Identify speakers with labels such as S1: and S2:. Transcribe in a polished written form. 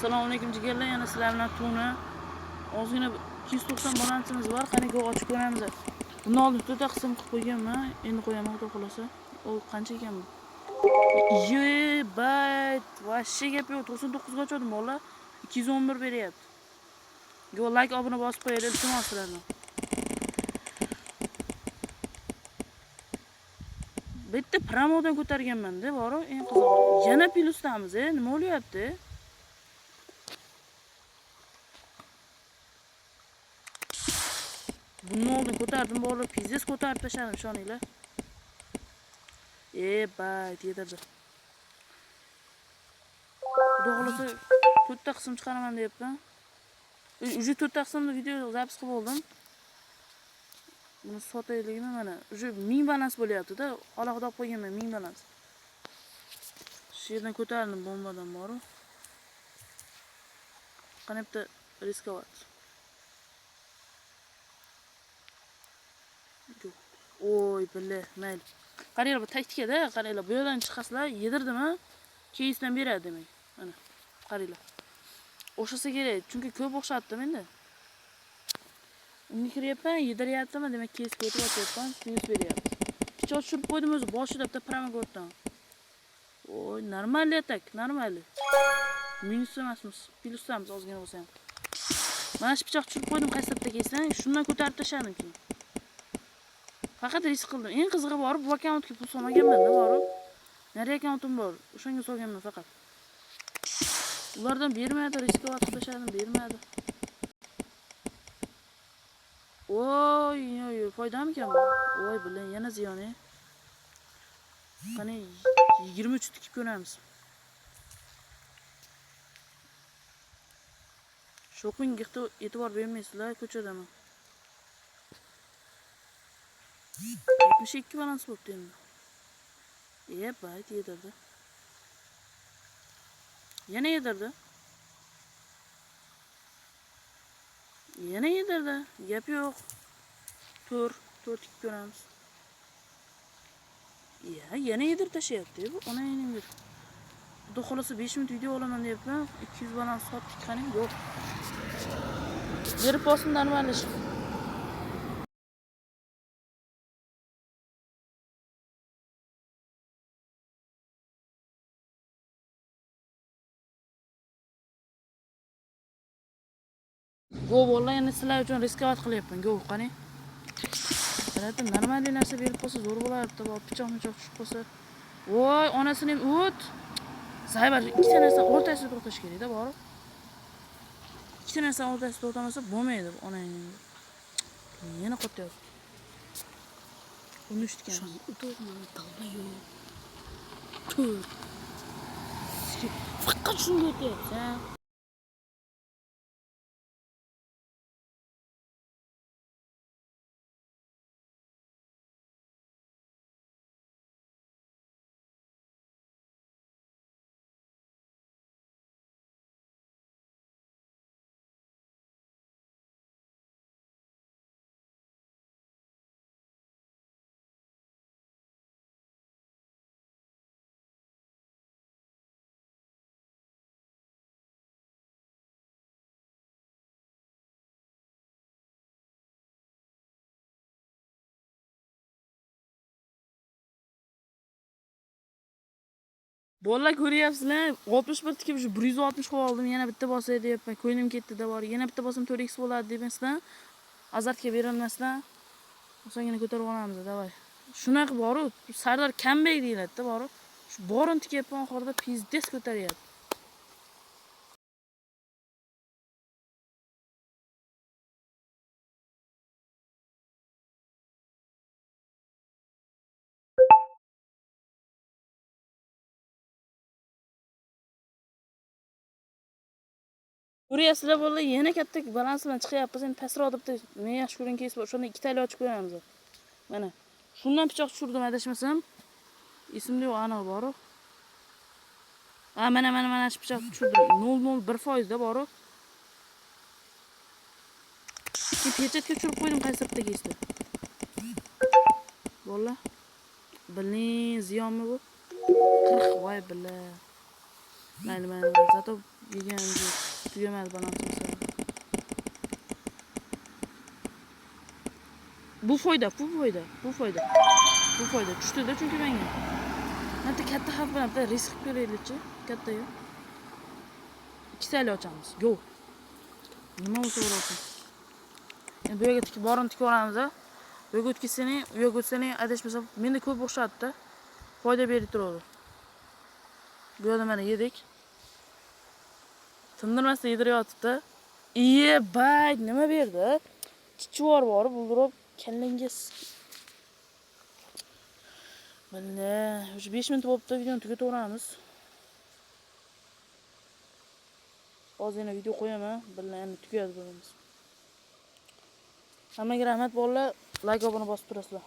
S1: Assalomu alaykum jigarlar, yana sizlar bilan Tuna. Ozgina 290 balansimiz bor. Qani go ochib ko'ramiz. Buni oldin to'ta qism qilib qo'yganman. Endi qo'yaman xudo xolasa. O qancha ekan bu? Bayt, vashshe gap yo'q. 99 ga ochdim bola. 211 beryapti. Go like, obuna bosib qo'ying, iltimos sizlardan. Bitta promodan ko'targanman-da, bor-ku, eng qizig'i. Yana plusdamiz, nima bo'lyapti? Buni oldin ko'tardim, bor-ku, pizdes ko'tarib tashladim, ishoninglar. Bayt yedirdi. Xudo xolasa to'rtta qism chiqaraman deyapman. Uje to'rtta qismda video zapis qilib oldim. Buni sotaylikmi mana? Uje 1000 balans bo'lyapti-da, alohida olib qo'yganman 1000 balans. Shu yerdan ko'tardim bombadan bor-ku. Qani bitta riskovat. Oy, billa, mayli. Qaranglar, bu taktikada, qaranglar, bu yerdan chiqasizlar, yedirdimi? Keysdan beradi demak. Mana, qaranglar. O'xshasa kerak, chunki ko'p o'xshatdim endi. Unga kiryapman, yediryaptimi, demak keys ko'tarib o'tyapman, minus beryapti. Pichoq tushirib qo'ydim o'zi, boshida bitta promodan. Oy, normalniy atak, normalniy. Minus emasmiz, plusdamiz ozgina bo'lsa ham. Mana shu pichoq tushirib qo'ydim qaysarda keysdan, shundan ko'tarib tashladim keyin. Faqat risk qildim. Eng qizig'i bor, bu akkauntga pul solmaganman-da, bor. Nari akkauntim bor, o'shanga solganman faqat. Ulardan bermadi, riskga otib tashladim, bermadi. Oy, foydamikan bu? Oy, bilan yana ziyon. Qani 23 tikib ko'ramiz. Shoppingga e'tibor bermaysizlar, ko'chadaman. 72 balans bo'pti endi. Bayt yedirdi. Yana yedirdi. Yana yedirdi. Gap yo'q. 4 tikib ko'ramiz. Yana yedirib tashlayapti bu. Ona endi. Xudo xolasa 5 minut video olaman deyapman. 200 balans sotdik qani? Yo'q. Berib bosim normallash. Go vallahi yana sizlar uchun riskovat qilyapman. Go qani. Qarada normalniy narsa berib qo'ysa zo'r bo'lardi, bu pichoq tushib qolsa. Voy, onasini ham o't. Saybar ikkita narsa o'rtasida to'xtash kerak-da, bor. Ikkita narsa o'rtasida to'xtamasa bo'lmaydi bu onangning. Yana qo'tyapti. Uni eshitgan.
S2: Shuni o'tirmani talba yo'q. Tur. Faqat shunga o'tyapsan.
S1: Bolalar ko'ryapsizlar, 61 tikib 160 qo'yib oldim, yana bitta bosay deyapman. Ko'nglim ketdi-da bor. Yana bitta bosam 4x bo'ladi demasdan, azartga berilmasdan osongina ko'tarib olamiz, davay. Shunaqa bor-ku, Sardor Kambek deyiladi-da, bor-ku. Shu borini tikyapman, oxirida pizdes ko'taryapti. Ko'ryapsizlar bolalar, yana katta balans bilan chiqyapmiz. Endi pastroq deb men yaxshi ko'rgan keys bor. Shunda ikkitali ochib ko'ramiz. Mana. Shundan pichoq tushirdim, adashmasam. Esimda yo'q, ana bor-ku. Mana shu pichoq tushirdim. 0.01% da bor-ku. Pechatga tushirib qo'ydim qaysarda keysda. Bolalar. Bilin, ziyonmi bu? 40 voy billah. Mayli, zato yeganimiz yo'q. Tugamadi balansimiz. Bu foyda. Bu foyda. Tushdi-da chunki menga. Mana katta xavf bilan bitta risk qilib ko'raylikchi. Katta-yu. Ikkitali ochamiz. Go. Nima bo'lsa bo'lsin. Endi bu yerga borini tikib olamiz-a. Bu yerga o'tkazsang, u yerga o'tsang, adashmasa menda ko'p o'xshatdi-da. Foyda berib turadi. Bu yerda mana yedik. Tindirmasdan yedirayotibdi. Iye, bay, nima berdi? Chichvor bor, buldirib kallangiz. Mana, o'sha 5 minut bo'libdi, videoni tugataveramiz. Hozir video qo'yaman, endi tugadi bo'lamiz. Hammaga rahmat bolalar, like obuna bosib turasizlar.